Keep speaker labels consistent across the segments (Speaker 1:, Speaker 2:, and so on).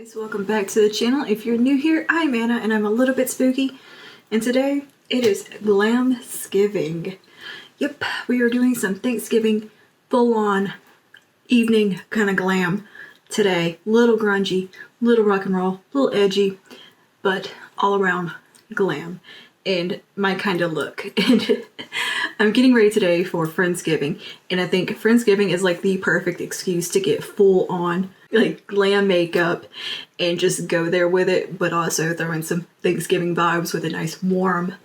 Speaker 1: guys, welcome back to the channel. If you're new here, I'm Anna and I'm a little bit spooky, and today it is Glamsgiving. Yep, we are doing some Thanksgiving full-on evening kind of glam today. Little grungy, little rock and roll, little edgy, but all around glam and my kind of look. And I'm getting ready today for Friendsgiving, and I think Friendsgiving is like the perfect excuse to get full on like glam makeup and just go there with it, but also throw in some Thanksgiving vibes with a nice warm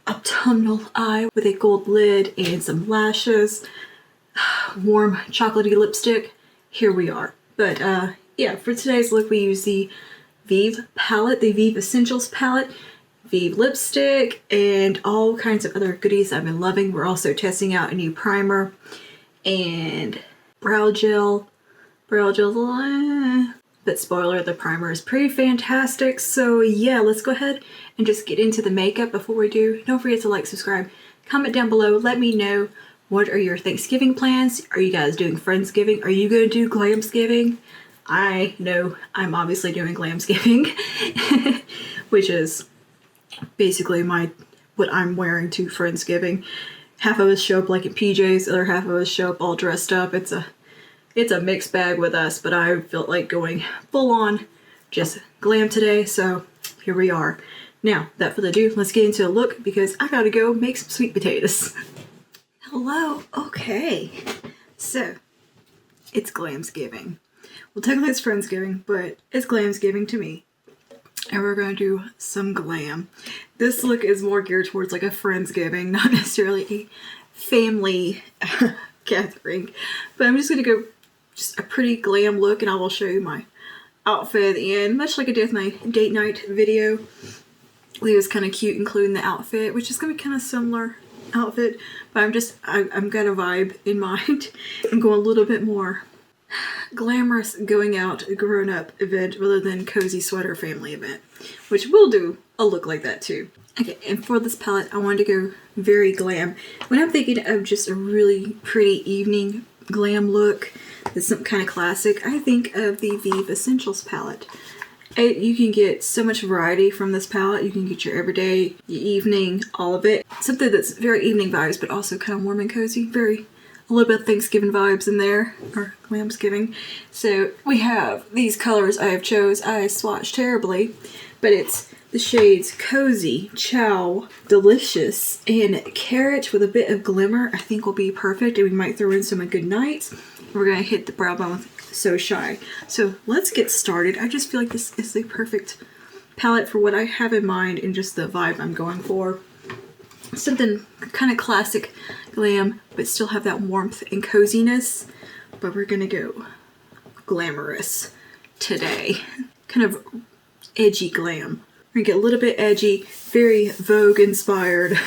Speaker 1: autumnal eye with a gold lid and some lashes, warm chocolatey lipstick. Here we are. But yeah, for today's look we use the Vieve palette, the Vieve Essentials palette, Vieve lipstick, and all kinds of other goodies I've been loving. We're also testing out a new primer and brow gel. But spoiler, the primer is pretty fantastic. So yeah, let's go ahead and just get into the makeup. Before we do, don't forget to like, subscribe, comment down below. Let me know, what are your Thanksgiving plans? Are you guys doing Friendsgiving? Are you going to do Glamsgiving? I know I'm obviously doing Glamsgiving, which is basically what I'm wearing to Friendsgiving. Half of us show up like in PJs, the other half of us show up all dressed up. It's a mixed bag with us, but I felt like going full on just glam today, so here we are. Now, without further ado, let's get into a look because I gotta go make some sweet potatoes. Hello, okay. So, it's Glamsgiving. Well, technically it's Friendsgiving, but it's Glamsgiving to me. And we're gonna do some glam. This look is more geared towards like a Friendsgiving, not necessarily a family gathering. But I'm just gonna go just a pretty glam look, and I will show you my outfit at the end. Much like I did with my date night video. It was kind of cute including the outfit, which is gonna be kind of similar outfit, but I'm got a vibe in mind. I'm going a little bit more glamorous, going out grown up event rather than cozy sweater family event, which will do a look like that too. Okay, and for this palette I wanted to go very glam. When I'm thinking of just a really pretty evening glam look that's some kind of classic, I think of the Vieve Essentials palette. You can get so much variety from this palette. You can get your everyday, your evening, all of it. Something that's very evening vibes, but also kind of warm and cozy. A little bit of Thanksgiving vibes in there, or Glamsgiving. So we have these colors I have chose. I swatched terribly, but it's the shades Cozy, Chow, Delicious, and Carrot with a bit of glimmer. I think will be perfect, and we might throw in some Good Nights. We're gonna hit the brow bone with So Shy. So let's get started. I just feel like this is the perfect palette for what I have in mind and just the vibe I'm going for. Something kind of classic glam, but still have that warmth and coziness. But we're gonna go glamorous today. Kind of edgy glam. We're gonna get a little bit edgy, very Vogue inspired.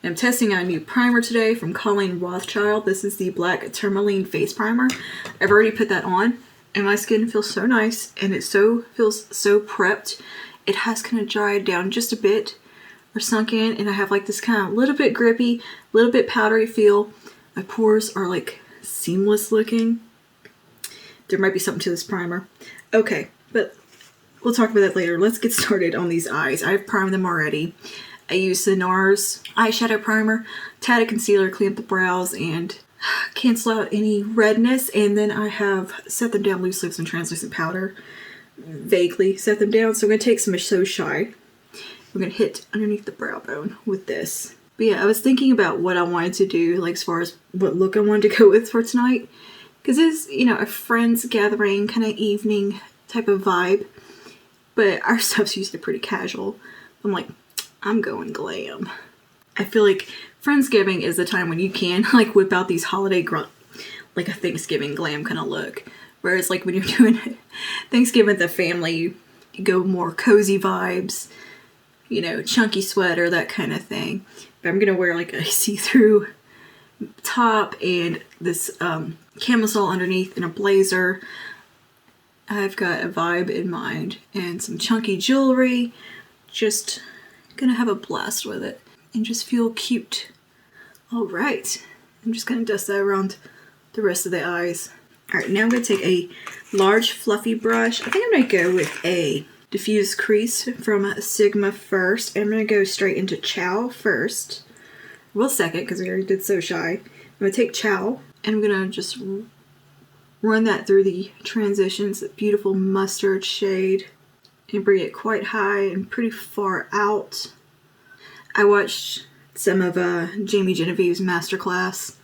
Speaker 1: I'm testing out a new primer today from Colleen Rothschild. This is the Black Tourmaline Face Primer. I've already put that on, and my skin feels so nice, and it feels so prepped. It has kind of dried down just a bit, or sunk in, and I have like this kind of little bit grippy, little bit powdery feel. My pores are like seamless looking. There might be something to this primer. Okay, but we'll talk about that later. Let's get started on these eyes. I've primed them already. I used the NARS eyeshadow primer, tad of concealer, clean up the brows, and cancel out any redness. And then I have set them down loosely with some translucent powder. Vaguely set them down. So I'm going to take some So Shy. We're going to hit underneath the brow bone with this. But yeah, I was thinking about what I wanted to do, like as far as what look I wanted to go with for tonight. Because it's, you know, a friends gathering kind of evening type of vibe. But our stuff's usually pretty casual. I'm like, I'm going glam. I feel like Friendsgiving is the time when you can like whip out these holiday like a Thanksgiving glam kind of look. Whereas like when you're doing Thanksgiving with the family, you go more cozy vibes, you know, chunky sweater, that kind of thing. But I'm gonna wear like a see-through top and this camisole underneath and a blazer. I've got a vibe in mind and some chunky jewelry. Just gonna have a blast with it and just feel cute. All right, I'm just gonna dust that around the rest of the eyes. All right, now I'm going to take a large fluffy brush. I think I'm going to go with a diffuse crease from Sigma first. And I'm going to go straight into Chow first. Well, second, because we already did So Shy. I'm going to take Chow, and I'm going to just run that through the transitions, that beautiful mustard shade, and bring it quite high and pretty far out. I watched some of Jamie Genevieve's masterclass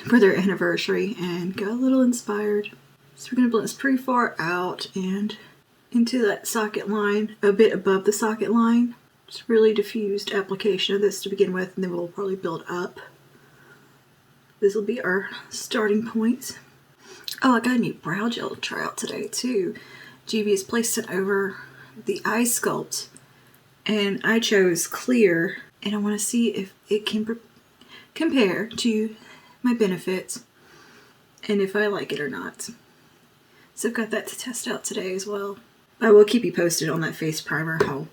Speaker 1: for their anniversary and got a little inspired. So we're going to blend this pretty far out and into that socket line, a bit above the socket line. Just really diffused application of this to begin with, and then we'll probably build up. This will be our starting point. Oh, I got a new brow gel to try out today too. Vieve has placed it over the eye sculpt, and I chose clear, and I want to see if it can compare to my Benefit and if I like it or not. So I've got that to test out today as well. I will keep you posted on that face primer, how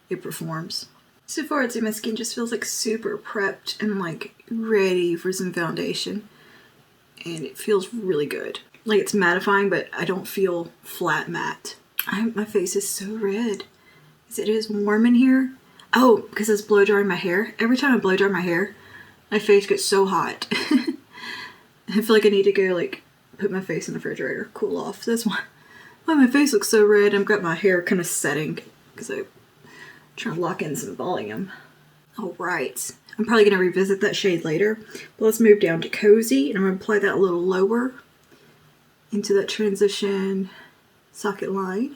Speaker 1: it performs. So far, I'd say my skin just feels like super prepped and like ready for some foundation, and it feels really good. Like it's mattifying, but I don't feel flat matte. My face is so red. It is warm in here. Oh, because it's blow drying my hair. Every time I blow dry my hair, my face gets so hot. I feel like I need to go like put my face in the refrigerator, cool off. So that's why my face looks so red. I've got my hair kind of setting because I'm trying to lock in some volume. All right. I'm probably going to revisit that shade later. But let's move down to Cozy, and I'm going to apply that a little lower into that transition socket line.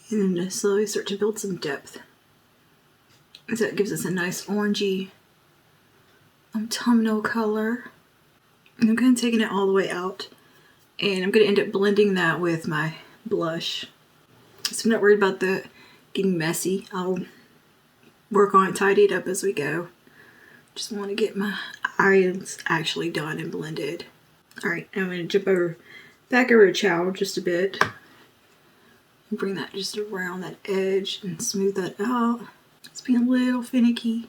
Speaker 1: And then slowly start to build some depth. So that gives us a nice orangey autumnal color. And I'm kind of taking it all the way out. And I'm going to end up blending that with my blush. So I'm not worried about the getting messy. I'll work on it, tidy it up as we go. Just want to get my eyes actually done and blended. Alright, I'm going to jump back over to Chow just a bit. And bring that just around that edge and smooth that out. It's being a little finicky.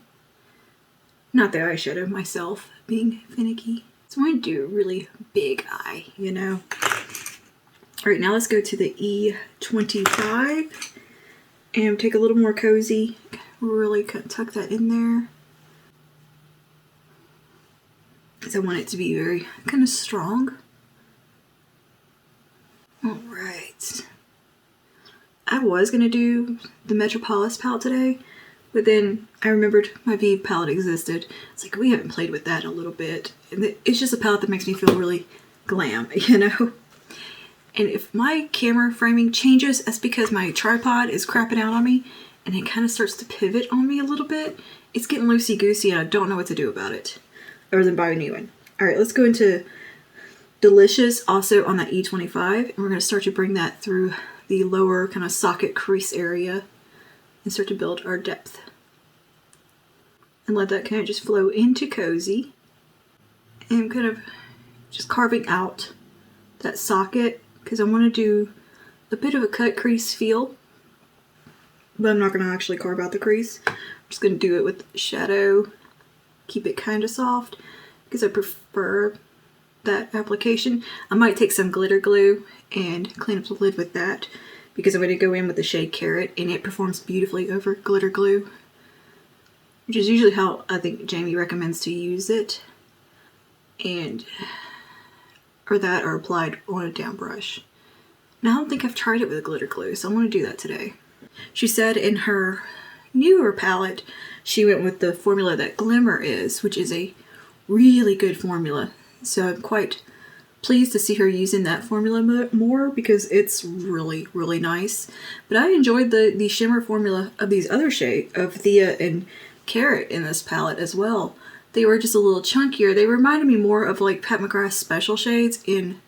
Speaker 1: Not the eyeshadow, myself being finicky. So I want to do a really big eye, you know. Alright, now let's go to the E25 and take a little more Cozy. Really tuck that in there. Because I want it to be very kind of strong. Alright. I was going to do the Metropolis palette today, but then I remembered my Vieve palette existed. It's like, we haven't played with that a little bit. And it's just a palette that makes me feel really glam, you know? And if my camera framing changes, that's because my tripod is crapping out on me, and it kind of starts to pivot on me a little bit. It's getting loosey-goosey, and I don't know what to do about it, other than buy a new one. Alright, let's go into Delicious, also on that E25, and we're going to start to bring that through the lower kind of socket crease area and start to build our depth. And let that kind of just flow into Cozy. And I'm kind of just carving out that socket because I want to do a bit of a cut crease feel. But I'm not going to actually carve out the crease. I'm just going to do it with shadow. Keep it kind of soft because I prefer that application. I might take some glitter glue and clean up the lid with that because I'm going to go in with the shade Carrot, and it performs beautifully over glitter glue, which is usually how I think Jamie recommends to use it, and or applied on a down brush. Now I don't think I've tried it with glitter glue, so I want to do that today. She said in her newer palette she went with the formula that Glimmer is, which is a really good formula. So I'm quite pleased to see her using that formula more because it's really, really nice. But I enjoyed the shimmer formula of these other shades, of Thea and Carrot in this palette as well. They were just a little chunkier. They reminded me more of like Pat McGrath's special shades in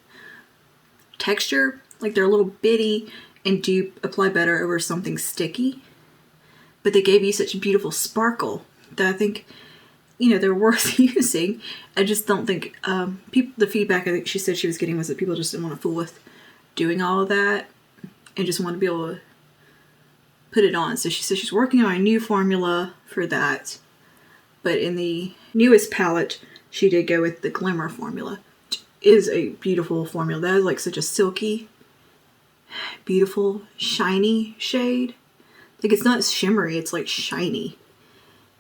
Speaker 1: texture. Like they're a little bitty and do apply better over something sticky. But they gave you such a beautiful sparkle that I think, you know, they're worth using. I just don't think the feedback I think she said she was getting was that people just didn't want to fool with doing all of that and just want to be able to put it on. So she said she's working on a new formula for that. But in the newest palette, she did go with the Glimmer formula. Which is a beautiful formula. That is like such a silky, beautiful, shiny shade. Like it's not shimmery, it's like shiny.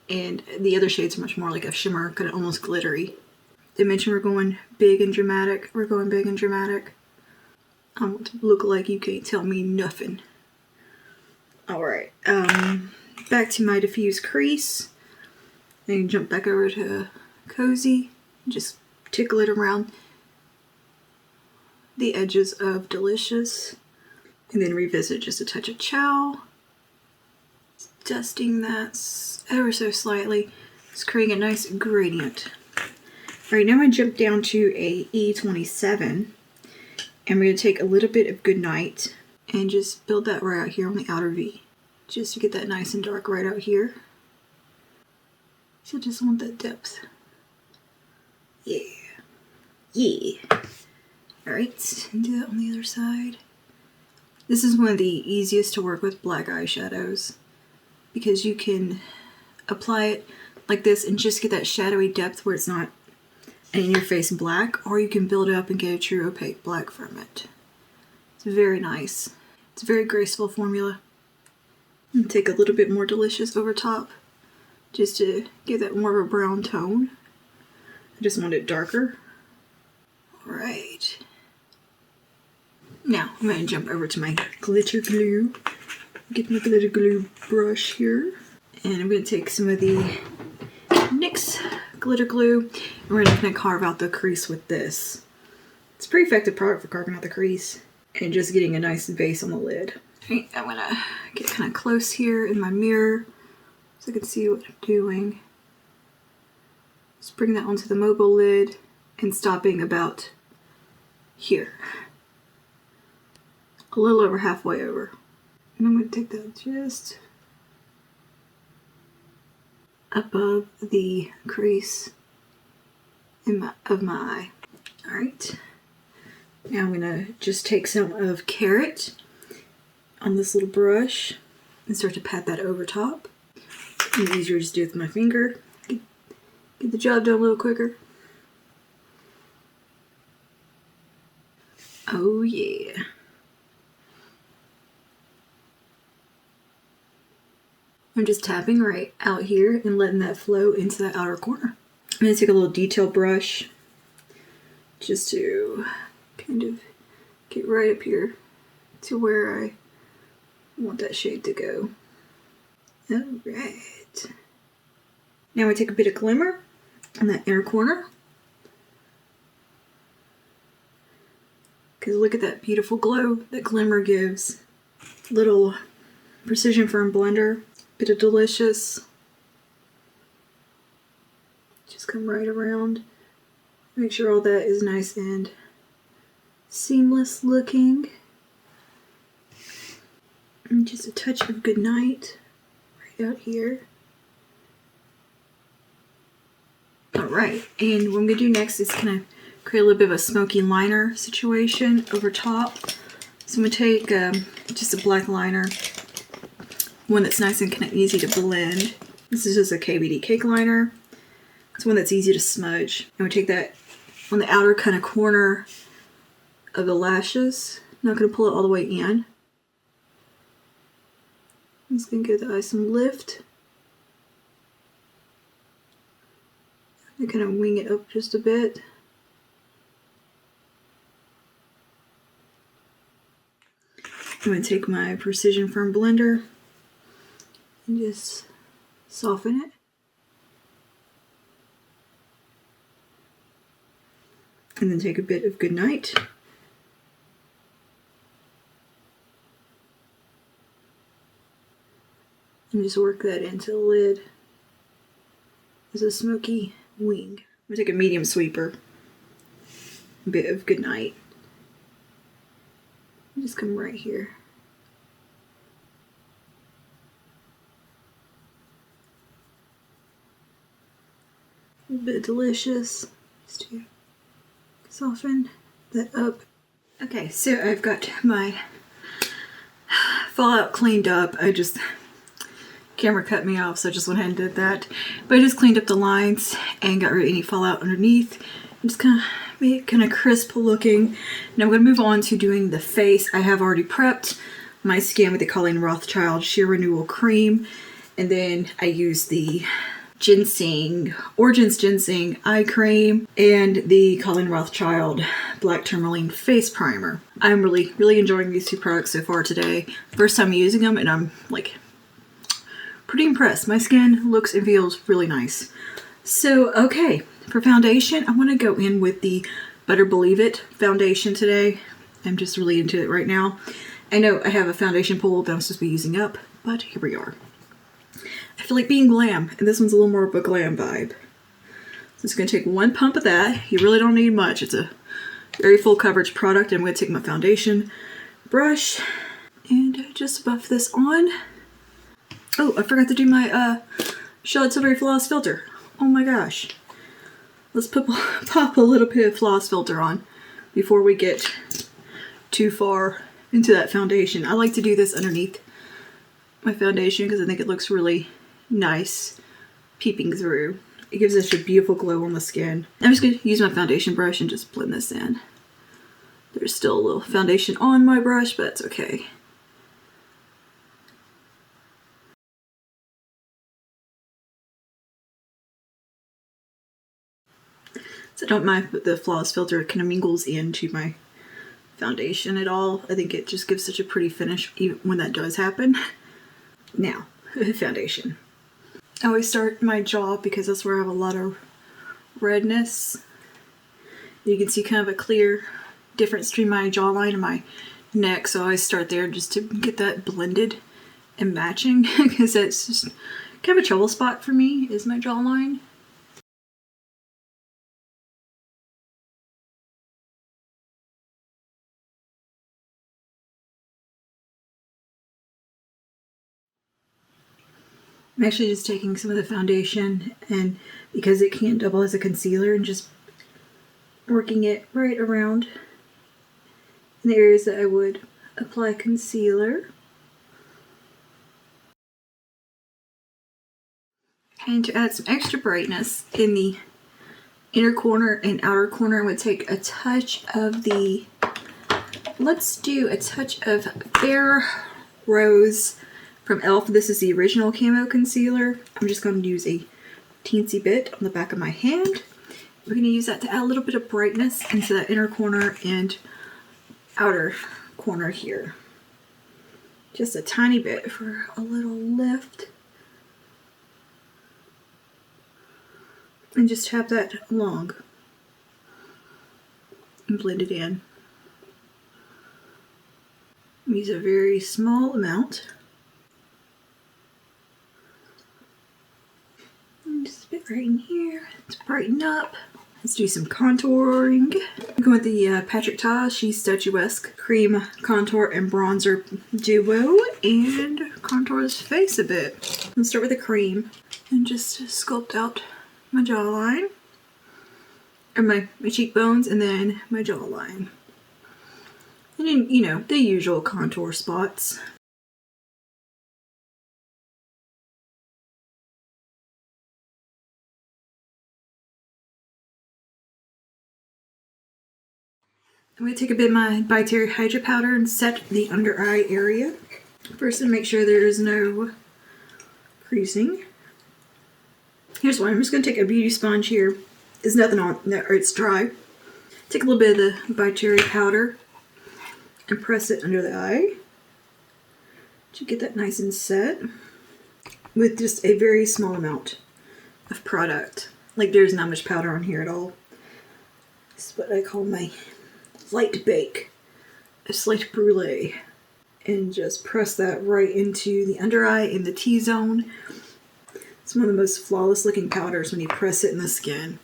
Speaker 1: And the other shades are much more like a shimmer, kind of almost glittery. They mentioned we're going big and dramatic. We're going big and dramatic. I want to look like you can't tell me nothing. Alright, back to my diffuse crease. Then jump back over to Cozy. Just tickle it around the edges of Delicious. And then revisit just a touch of Chow. Dusting that ever so slightly. Just creating a nice gradient. Alright, now I jump down to a E27. And we're going to take a little bit of Goodnight and just build that right out here on the outer V. Just to get that nice and dark right out here. So just want that depth. Yeah. Yeah. Alright, do that on the other side. This is one of the easiest to work with black eyeshadows. Because you can apply it like this and just get that shadowy depth where it's not in your face black, or you can build it up and get a true opaque black from it. It's very nice. It's a very graceful formula. And take a little bit more Delicious over top just to give that more of a brown tone. I just want it darker. Alright. Now I'm going to jump over to my glitter glue. Get my glitter glue brush here. And I'm going to take some of the NYX glitter glue. And we're going to carve out the crease with this. It's a pretty effective product for carving out the crease. And just getting a nice base on the lid. Okay, I'm going to get kind of close here in my mirror so I can see what I'm doing. Just bring that onto the mobile lid and stopping about here. A little over halfway over. And I'm going to take that just above the crease of my eye. Alright. Now I'm going to just take some of Carrot on this little brush and start to pat that over top. It's easier to just do it with my finger. Get the job done a little quicker. Oh yeah. I'm just tapping right out here and letting that flow into that outer corner. I'm going to take a little detail brush just to kind of get right up here to where I want that shade to go. Alright. Now I take a bit of Glimmer on that inner corner. Because look at that beautiful glow that Glimmer gives. Little Precision Firm blender. Bit of Delicious. Just come right around. Make sure all that is nice and seamless looking. And just a touch of Goodnight right out here. Alright, and what I'm going to do next is kind of create a little bit of a smoky liner situation over top. So I'm going to take just a black liner. One that's nice and kind of easy to blend. This is just a KVD cake liner. It's one that's easy to smudge. I'm going to take that on the outer kind of corner of the lashes. Not going to pull it all the way in. I'm just going to give the eye some lift. And kind of wing it up just a bit. I'm going to take my Precision Firm blender and just soften it. And then take a bit of Goodnight. And just work that into the lid as a smoky wing. I'm going to take a medium sweeper. A bit of Goodnight. And just come right here. A little bit Delicious. Just to soften that up. Okay, so I've got my fallout cleaned up. I just camera cut me off, so I just went ahead and did that. But I just cleaned up the lines and got rid of any fallout underneath. Just kind of made it kind of crisp looking. Now I'm going to move on to doing the face. I have already prepped my skin with the Colleen Rothschild Sheer Renewal Cream. And then I use the Origins Ginseng Eye Cream and the Colleen Rothschild Black Tourmaline Face Primer. I'm really, really enjoying these two products so far today. First time using them, and I'm like pretty impressed. My skin looks and feels really nice. So, okay, for foundation, I want to go in with the Better Believe It foundation today. I'm just really into it right now. I know I have a foundation pool that I'm supposed to be using up, but here we are. I feel like being glam, and this one's a little more of a glam vibe. So it's going to take one pump of that. You really don't need much. It's a very full coverage product. I'm going to take my foundation brush and just buff this on. Oh, I forgot to do my Charlotte Tilbury Flawless Filter. Oh my gosh. Let's pop a little bit of Flawless Filter on before we get too far into that foundation. I like to do this underneath my foundation because I think it looks really nice peeping through. It gives us a beautiful glow on the skin. I'm just going to use my foundation brush and just blend this in. There's still a little foundation on my brush, but that's okay. So I don't mind that the Flawless Filter kind of mingles into my foundation at all. I think it just gives such a pretty finish even when that does happen. Now, foundation. I always start my jaw because that's where I have a lot of redness. You can see kind of a clear difference between my jawline and my neck, so I always start there just to get that blended and matching because that's just kind of a trouble spot for me is my jawline. I'm actually just taking some of the foundation and because it can't double as a concealer and just working it right around in the areas that I would apply concealer. And to add some extra brightness in the inner corner and outer corner, I'm going to take a touch of the, let's do a touch of Fair Rose from e.l.f. This is the original camo concealer. I'm just going to use a teensy bit on the back of my hand. We're going to use that to add a little bit of brightness into that inner corner and outer corner here. Just a tiny bit for a little lift. And just tap that along and blend it in. Use a very small amount. Just a bit right in here to brighten up. Let's do some contouring. I'm going with the Patrick Ta She's Statuesque Cream Contour and Bronzer Duo and contour his face a bit. Let's start with the cream and just sculpt out my jawline, or my cheekbones, and then my jawline. And then, you know, the usual contour spots. I'm going to take a bit of my By Terry Hydra Powder and set the under eye area. First, to make sure there is no creasing. Here's one. I'm just going to take a beauty sponge here. There's nothing on there, or it's dry. Take a little bit of the By Terry powder and press it under the eye to get that nice and set with just a very small amount of product. Like there's not much powder on here at all. This is what I call my light bake, a slight brulee, and just press that right into the under eye in the T-zone. It's one of the most flawless looking powders when you press it in the skin.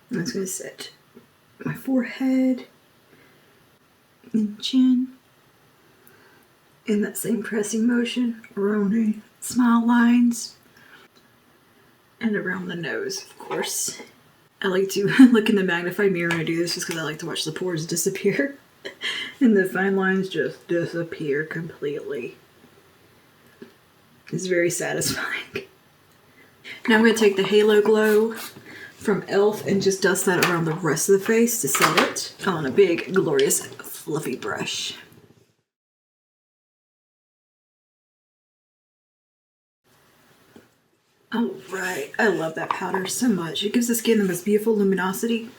Speaker 1: I'm just going to set my forehead and chin in that same pressing motion around the smile lines and around the nose, of course. I like to look in the magnified mirror when I do this just because I like to watch the pores disappear. And the fine lines just disappear completely. It's very satisfying. Now I'm going to take the Halo Glow from e.l.f. and just dust that around the rest of the face to set it on a big, glorious, fluffy brush. Alright, I love that powder so much. It gives the skin the most beautiful luminosity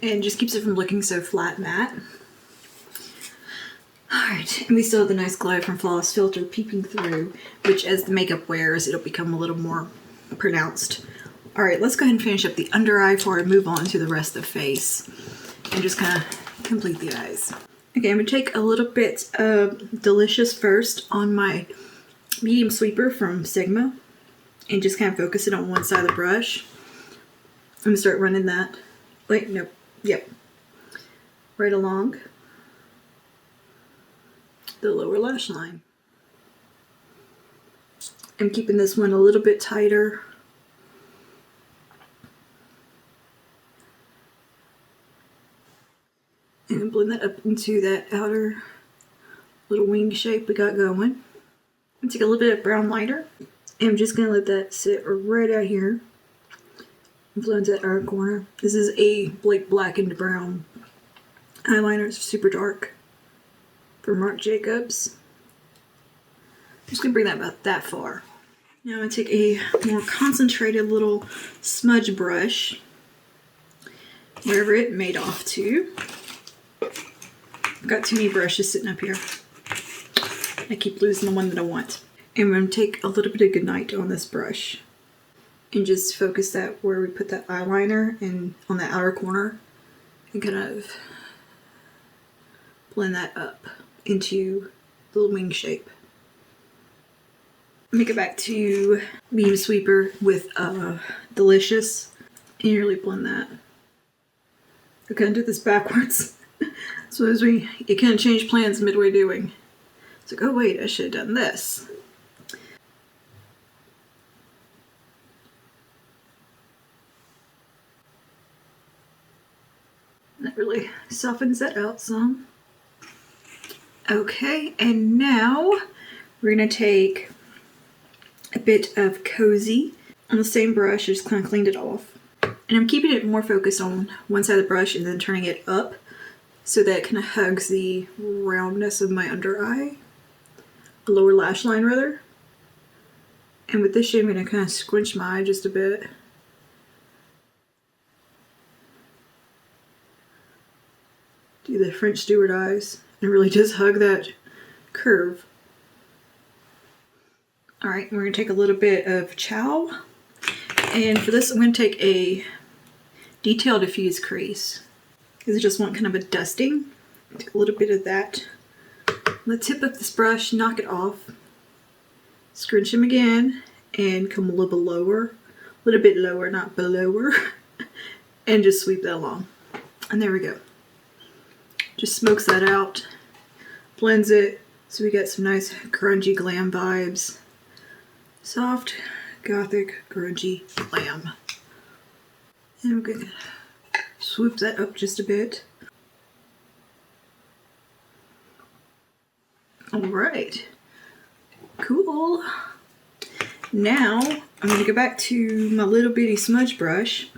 Speaker 1: and just keeps it from looking so flat matte. Alright, and we still have the nice glow from Flawless Filter peeping through, which as the makeup wears, it'll become a little more pronounced. Alright, let's go ahead and finish up the under eye before I move on to the rest of the face and just kind of complete the eyes. Okay, I'm going to take a little bit of Delicious first on my medium sweeper from Sigma and just kind of focus it on one side of the brush. I'm going to start running that. Wait, nope. Yep. Right along the lower lash line. I'm keeping this one a little bit tighter. And blend that up into that outer little wing shape we got going. And take a little bit of brown lighter. And I'm just going to let that sit right out here. And blend that outer corner. This is a black and brown eyeliner. It's super dark. For Marc Jacobs. I'm just going to bring that about that far. Now I'm going to take a more concentrated little smudge brush. Wherever it made off to. I've got too many brushes sitting up here. I keep losing the one that I want. And I'm going to take a little bit of Goodnight on this brush. And just focus that where we put that eyeliner and on the outer corner. And kind of blend that up into the little wing shape. Make it back to Beam Sweeper with Delicious. And you really blend that. I couldn't do this backwards. So as you can't change plans midway doing. It's like, oh wait, I should have done this. That really softens that out some. Okay, and now we're going to take a bit of Cozy on the same brush. I just kind of cleaned it off. And I'm keeping it more focused on one side of the brush and then turning it up so that it kind of hugs the roundness of my under eye. The lower lash line, rather. And with this shade, I'm going to kind of squinch my eye just a bit. Do the French Stewart eyes. It really does hug that curve. Alright, we're going to take a little bit of Chow. And for this, I'm going to take a Detail Diffuse crease. Because I just want kind of a dusting. Take a little bit of that. On the tip of this brush, knock it off. Scrunch them again. And come a little bit lower. A little bit lower, not belower. And just sweep that along. And there we go. Just smokes that out. Blends it. So we get some nice grungy glam vibes. Soft, gothic, grungy glam. And I'm going to swoop that up just a bit. Alright. Cool. Now, I'm going to go back to my little bitty smudge brush.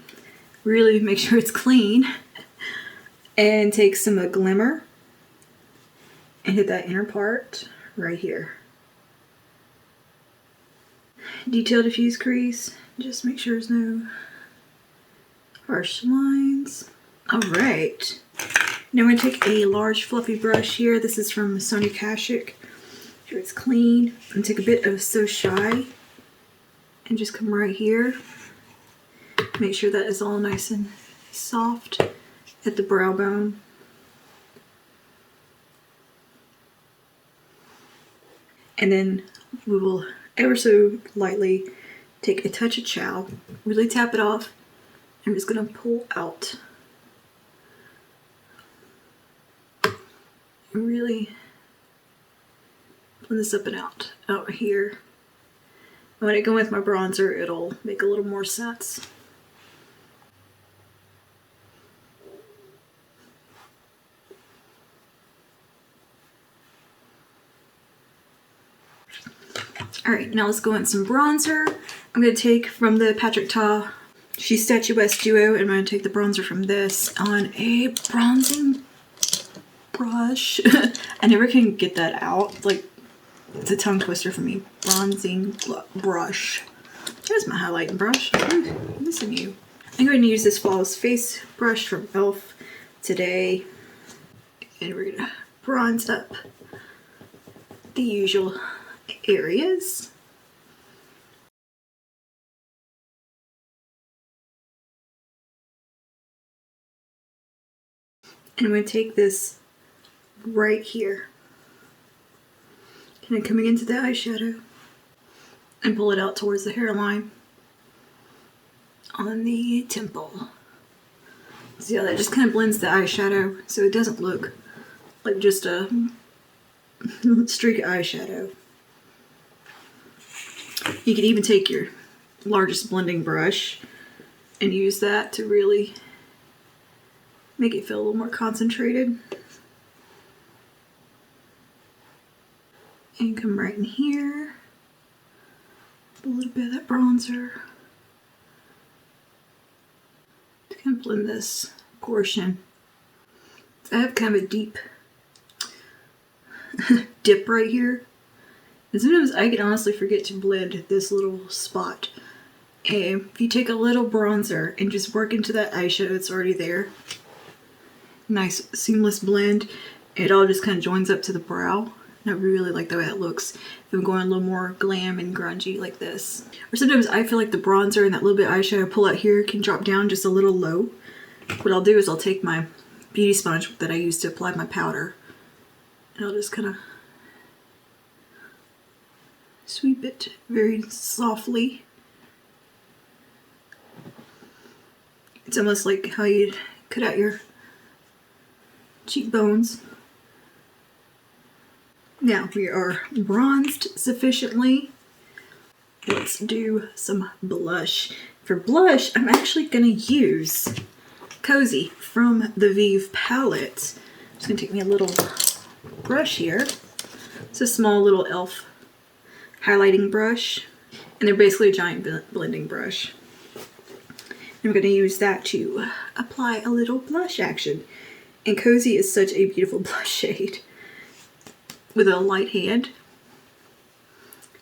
Speaker 1: Really make sure it's clean. And take some Glimmer. And hit that inner part right here. Detail Diffuse crease. Just make sure there's no harsh lines. Alright. Now I'm going to take a large fluffy brush here. This is from Sonia Kashuk. Make sure it's clean. And take a bit of So Shy. And just come right here. Make sure that is all nice and soft at the brow bone. And then we will ever so lightly take a touch of Chow, really tap it off. I'm just going to pull out. And really blend this up and out here. And when I go with my bronzer, it'll make a little more sense. Alright, now let's go in some bronzer. I'm going to take from the Patrick Ta She's Statuesque Duo, and I'm going to take the bronzer from this on a bronzing brush. I never can get that out. It's a tongue twister for me. Bronzing brush. There's my highlighting brush. Ooh, missing you. I'm going to use this Flawless Face brush from e.l.f. today. And we're going to bronze up the usual areas. And I'm going to take this right here, kind of coming into the eyeshadow, and pull it out towards the hairline on the temple. See how that just kind of blends the eyeshadow so it doesn't look like just a streak of eyeshadow. You could even take your largest blending brush and use that to really make it feel a little more concentrated. And come right in here. A little bit of that bronzer to kind of blend this portion. I have kind of a deep dip right here. And sometimes I can honestly forget to blend this little spot. And if you take a little bronzer and just work into that eyeshadow that's already there, nice seamless blend. It all just kind of joins up to the brow. And I really like the way that looks. If I'm going a little more glam and grungy like this. Or sometimes I feel like the bronzer and that little bit of eyeshadow I pull out here can drop down just a little low. What I'll do is I'll take my beauty sponge that I use to apply my powder, and I'll just kind of sweep it very softly. It's almost like how you'd cut out your cheekbones. Now we are bronzed sufficiently. Let's do some blush. For blush, I'm actually going to use Cozy from the Vieve palette. I'm just going to take me a little brush here. It's a small little e.l.f. highlighting brush. And they're basically a giant blending brush. I'm going to use that to apply a little blush action. And Cozy is such a beautiful blush shade with a light hand.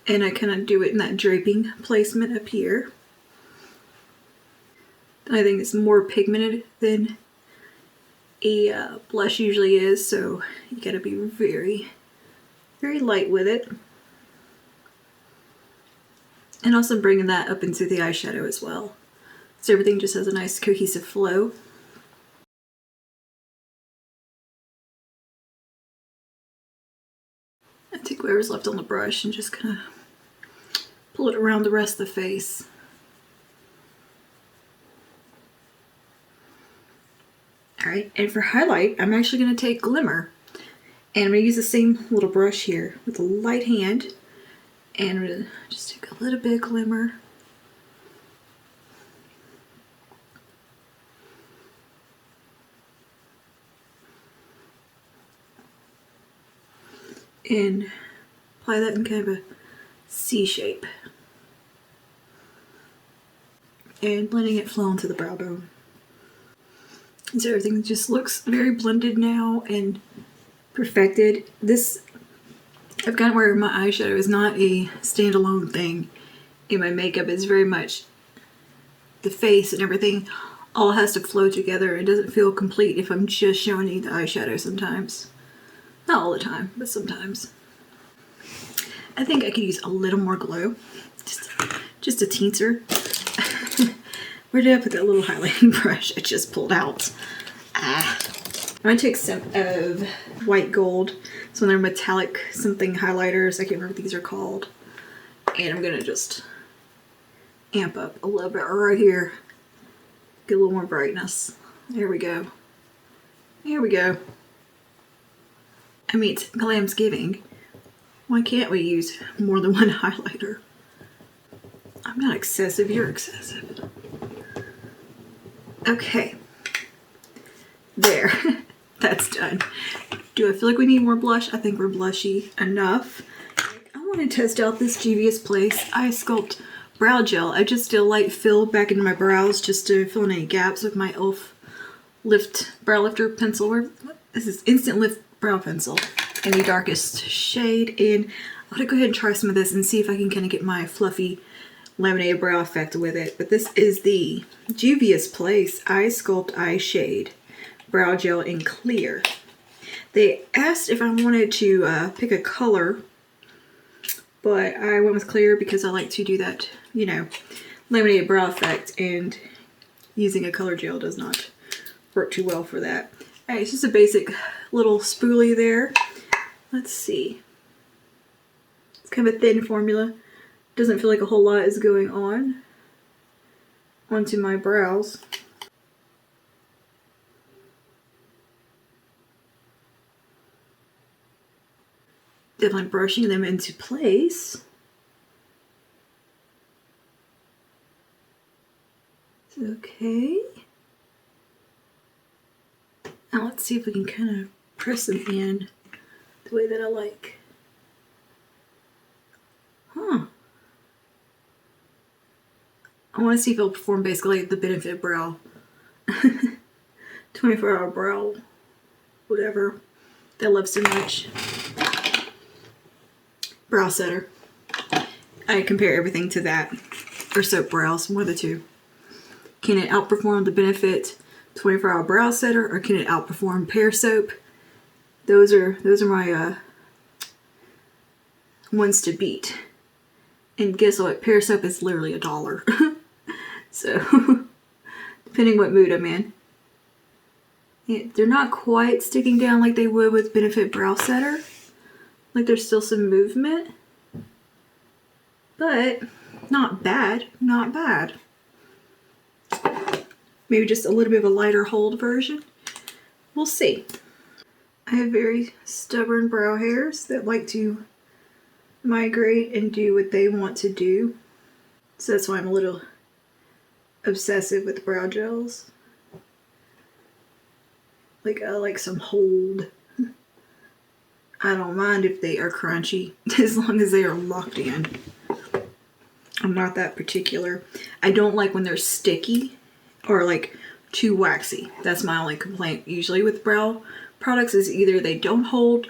Speaker 1: And I kind of do it in that draping placement up here. I think it's more pigmented than a blush usually is, so you gotta be very, very light with it. And also bringing that up into the eyeshadow as well. So everything just has a nice cohesive flow. I take whatever's left on the brush and just kind of pull it around the rest of the face. Alright, and for highlight, I'm actually going to take Glimmer. And I'm going to use the same little brush here with a light hand. And I'm going to just take a little bit of Glimmer. And apply that in kind of a C shape. And letting it flow into the brow bone. So everything just looks very blended now and perfected. This, I've gotten where my eyeshadow is not a standalone thing in my makeup. It's very much the face and everything all has to flow together. It doesn't feel complete if I'm just showing you the eyeshadow sometimes. Not all the time, but sometimes. I think I could use a little more glow. Just a teensy. Where did I put that little highlighting brush I just pulled out? I'm going to take some of white gold. So they're metallic something highlighters. I can't remember what these are called. And I'm going to just amp up a little bit right here. Get a little more brightness. There we go. There we go. I mean, it's Glamsgiving. Why can't we use more than one highlighter? I'm not excessive, you're excessive. Okay. There. That's done. Do I feel like we need more blush? I think we're blushy enough. I want to test out this Juvia's Place Eye Sculpt Brow Gel. I just did a light fill back into my brows just to fill in any gaps with my e.l.f. Brow Lifter pencil. This is Instant Lift Brow Pencil in the darkest shade. And I'm going to go ahead and try some of this and see if I can kind of get my fluffy laminated brow effect with it. But this is the Juvia's Place Eye Sculpt Eye Shade Brow Gel in Clear. They asked if I wanted to pick a color, but I went with clear because I like to do that, you know, laminated brow effect, and using a color gel does not work too well for that. Alright, it's just a basic little spoolie there. Let's see. It's kind of a thin formula. Doesn't feel like a whole lot is going on onto my brows. Definitely brushing them into place. Okay. Now let's see if we can kind of press them in the way that I like. Huh. I want to see if it'll perform basically the Benefit Brow. 24-hour brow, whatever that I love so much. Brow setter. I compare everything to that, or soap brows, one of the two. Can it outperform the Benefit 24-hour brow setter, or can it outperform Pear Soap? Those are my ones to beat. And guess what? Pear Soap is literally $1. So, depending what mood I'm in. Yeah, they're not quite sticking down like they would with Benefit Brow Setter. Like there's still some movement, but not bad, not bad. Maybe just a little bit of a lighter hold version. We'll see. I have very stubborn brow hairs that like to migrate and do what they want to do. So that's why I'm a little obsessive with brow gels. Like I like some hold. I don't mind if they are crunchy, as long as they are locked in. I'm not that particular. I don't like when they're sticky or like too waxy. That's my only complaint usually with brow products, is either they don't hold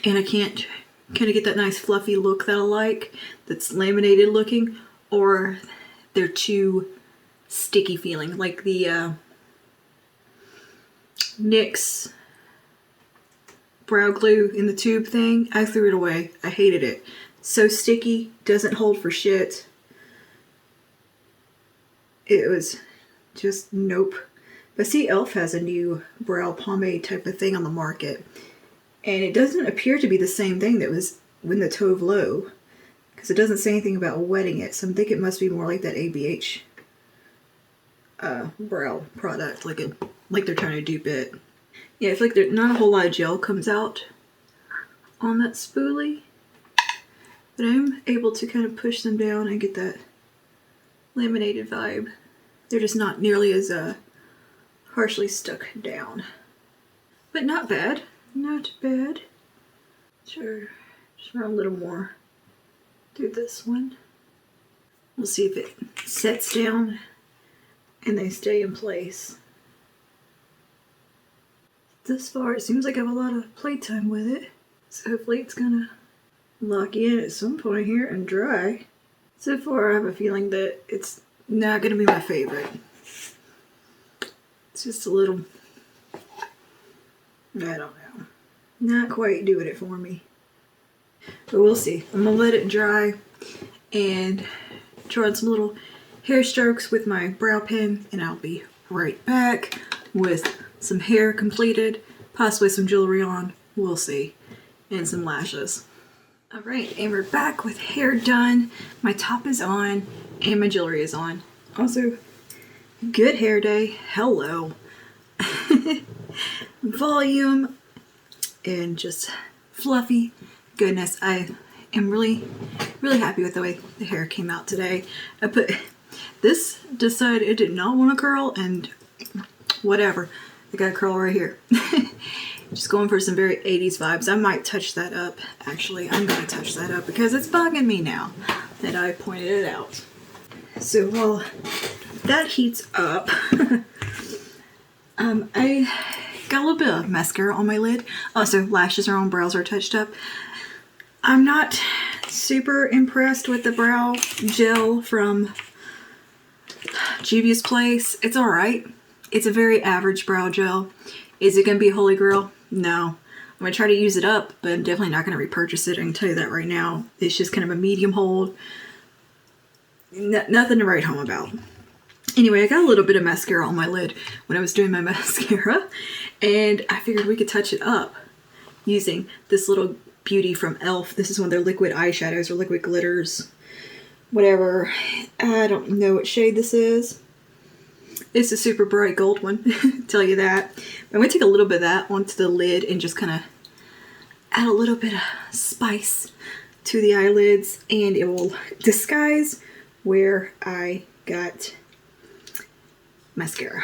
Speaker 1: and I can't kind of get that nice fluffy look that I like that's laminated looking, or they're too sticky feeling. Like the NYX brow glue in the tube thing, I threw it away. I hated it. So sticky, doesn't hold for shit. It was just nope. But see, e.l.f. has a new brow pomade type of thing on the market, and it doesn't appear to be the same thing that was when the Tove Lo, because it doesn't say anything about wetting it, so I think it must be more like that ABH brow product, like they're trying to dupe it. Yeah, I feel like not a whole lot of gel comes out on that spoolie, but I'm able to kind of push them down and get that laminated vibe. They're just not nearly as harshly stuck down. But not bad. Not bad. Sure, just run a little more through this one. We'll see if it sets down and they stay in place. This far, it seems like I have a lot of playtime with it. So hopefully it's gonna lock in at some point here and dry. So far, I have a feeling that it's not gonna be my favorite. It's just a little, I don't know, not quite doing it for me. But we'll see. I'm gonna let it dry and draw on some little hair strokes with my brow pen, and I'll be right back with some hair completed, possibly some jewelry on, we'll see, and some lashes. Alright, and we're back with hair done. My top is on, and my jewelry is on. Also, good hair day. Hello. Volume and just fluffy goodness. I am really happy with the way the hair came out today. I put this, decided it did not want to curl, and whatever. I got a curl right here. Just going for some very 80s vibes. I might touch that up. Actually, I'm going to touch that up because it's bugging me now that I pointed it out. So while that heats up, I got a little bit of mascara on my lid. Also, lashes are on, brows are touched up. I'm not super impressed with the brow gel from Juvia's Place. It's alright. It's a very average brow gel. Is it going to be holy grail? No. I'm going to try to use it up, but I'm definitely not going to repurchase it. I can tell you that right now. It's just kind of a medium hold. Nothing to write home about. Anyway, I got a little bit of mascara on my lid when I was doing my mascara, and I figured we could touch it up using this little beauty from e.l.f. This is one of their liquid eyeshadows or liquid glitters. Whatever. I don't know what shade this is. It's a super bright gold one, tell you that. I'm going to take a little bit of that onto the lid and just kind of add a little bit of spice to the eyelids, and it will disguise where I got mascara.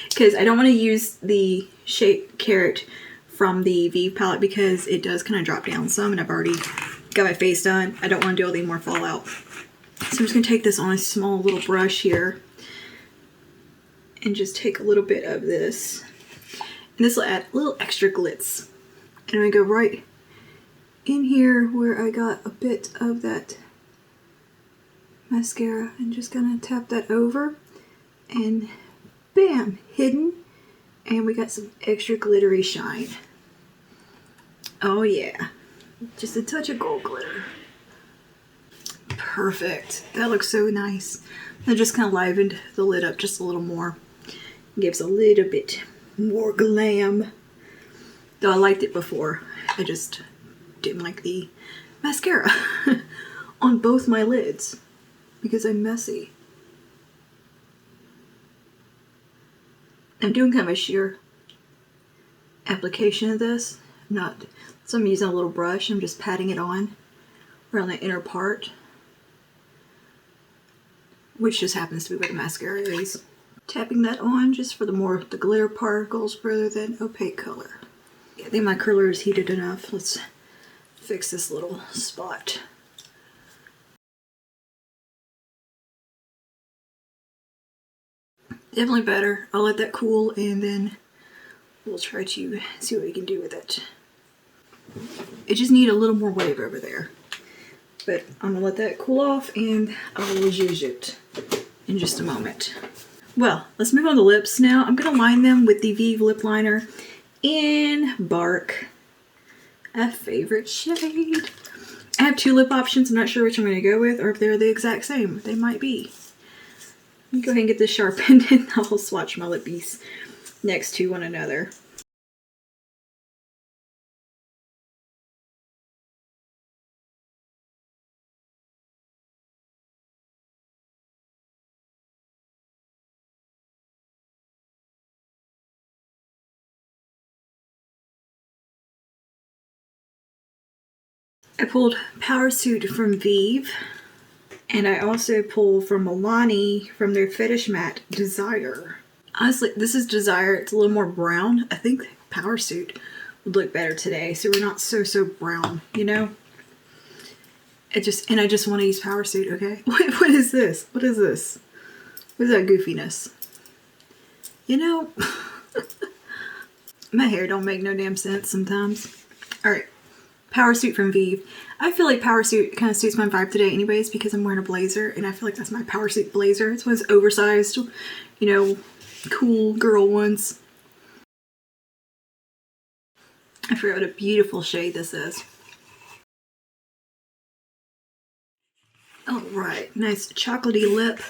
Speaker 1: Because I don't want to use the Shape Carrot from the Vieve palette because it does kind of drop down some, and I've already got my face done. I don't want to do any more fallout. So I'm just going to take this on a small little brush here and just take a little bit of this. And this will add a little extra glitz. And I'm going to go right in here where I got a bit of that mascara and just gonna tap that over, and bam, hidden, and we got some extra glittery shine. Oh yeah, just a touch of gold glitter. Perfect. That looks so nice. I just kind of livened the lid up just a little more. Gives a little bit more glam. Though I liked it before, I just didn't like the mascara on both my lids because I'm messy. I'm doing kind of a sheer application of this. So I'm using a little brush. I'm just patting it on around the inner part, which just happens to be where the mascara is. Tapping that on just for the glitter particles rather than opaque color. I think my curler is heated enough. Let's fix this little spot. Definitely better. I'll let that cool and then we'll try to see what we can do with it. It just needs a little more wave over there. But I'm gonna let that cool off and I will use it in just a moment. Well, let's move on to lips now. I'm gonna line them with the Vieve lip liner in Bark, a favorite shade. I have two lip options. I'm not sure which I'm going to go with or if they're the exact same. They might be. Let me go ahead and get this sharpened and I'll swatch my lip piece next to one another. I pulled Power Suit from Vieve, and I also pulled from Milani from their Fetish Matte Desire. Honestly, this is Desire. It's a little more brown. I think Power Suit would look better today, so we're not so brown, you know? I just want to use Power Suit, okay? What is this? What is this? What is that goofiness? You know, my hair don't make no damn sense sometimes. Alright. Power Suit from Vieve. I feel like Power Suit kind of suits my vibe today anyways because I'm wearing a blazer and I feel like that's my Power Suit blazer. It's one of those oversized, you know, cool girl ones. I forgot what a beautiful shade this is. Alright, nice chocolatey lip.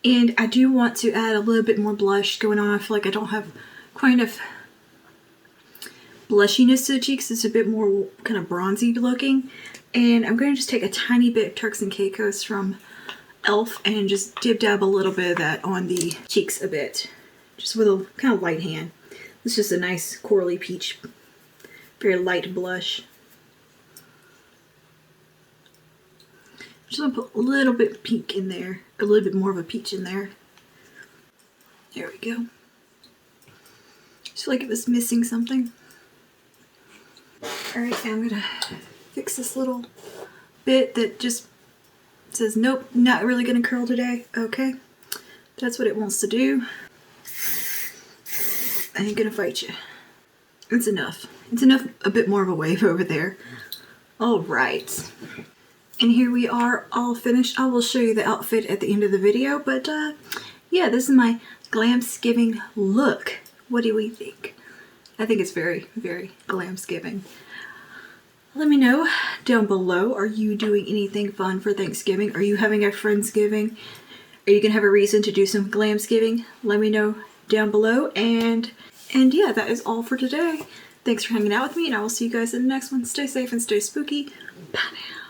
Speaker 1: And I do want to add a little bit more blush going on. I feel like I don't have quite enough blushiness to the cheeks. It's a bit more kind of bronzy looking, and I'm going to just take a tiny bit of Turks and Caicos from e.l.f. and just dab a little bit of that on the cheeks a bit, just with a kind of light hand. It's just a nice corally peach, very light blush. Just going to put a little bit of pink in there, a little bit more of a peach in there. There we go. Just like it was missing something. Alright, I'm gonna fix this little bit that just says, nope, not really gonna curl today. Okay, that's what it wants to do. I ain't gonna fight you. It's enough. It's enough, a bit more of a wave over there. Alright. And here we are all finished. I will show you the outfit at the end of the video, but yeah, this is my Glamsgiving look. What do we think? I think it's very, very Glamsgiving. Let me know down below, are you doing anything fun for Thanksgiving? Are you having a Friendsgiving? Are you gonna have a reason to do some Glamsgiving? Let me know down below, and yeah, that is all for today. Thanks for hanging out with me, and I will see you guys in the next one. Stay safe and stay spooky. Bye now.